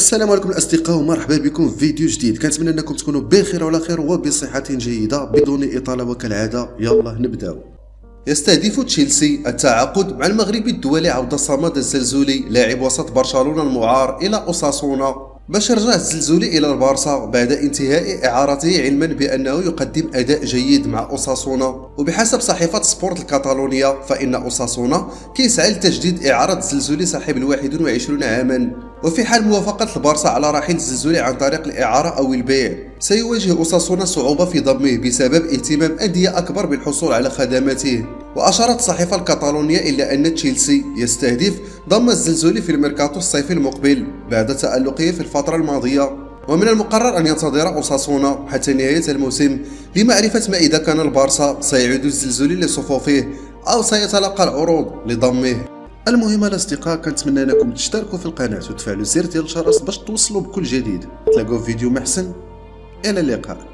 السلام عليكم الاصدقاء ومرحبا بكم في فيديو جديد. كنتمنى انكم تكونوا بخير وعلى خير وبصحه جيده. بدون اطاله وكالعاده يلا نبداو. يستهدف تشيلسي التعاقد مع المغربي الدولي عبد الصمد الزلزولي لاعب وسط برشلونه المعار الى اوساسونا باش يرجع الزلزولي الى البارسا بعد انتهاء اعارته، علما بانه يقدم اداء جيد مع اوساسونا. وبحسب صحيفه سبورت الكاتالونيه فان اوساسونا كيسعى لتجديد اعاره الزلزولي صاحب 21 عاما، وفي حال موافقه البارسا على رحيل الزلزولي عن طريق الاعاره او البيع سيواجه اوساسونا صعوبه في ضمه بسبب اهتمام انديه اكبر بالحصول على خدماته. واشارت الصحيفه الكاتالونيه الى ان تشيلسي يستهدف ضم الزلزولي في الميركاتو الصيفي المقبل بعد تألقه في الفتره الماضيه، ومن المقرر ان ينتظر اوساسونا حتى نهايه الموسم لمعرفه ما اذا كان البارسا سيعيد الزلزولي لصفوفه او سيتلقى العروض لضمه. المهم الاصدقاء كنتمنى انكم تشتركوا في القناه وتفعلوا زر ديال الجرس باش توصلوا بكل جديد. تلاقوا في فيديو محسن، الى اللقاء.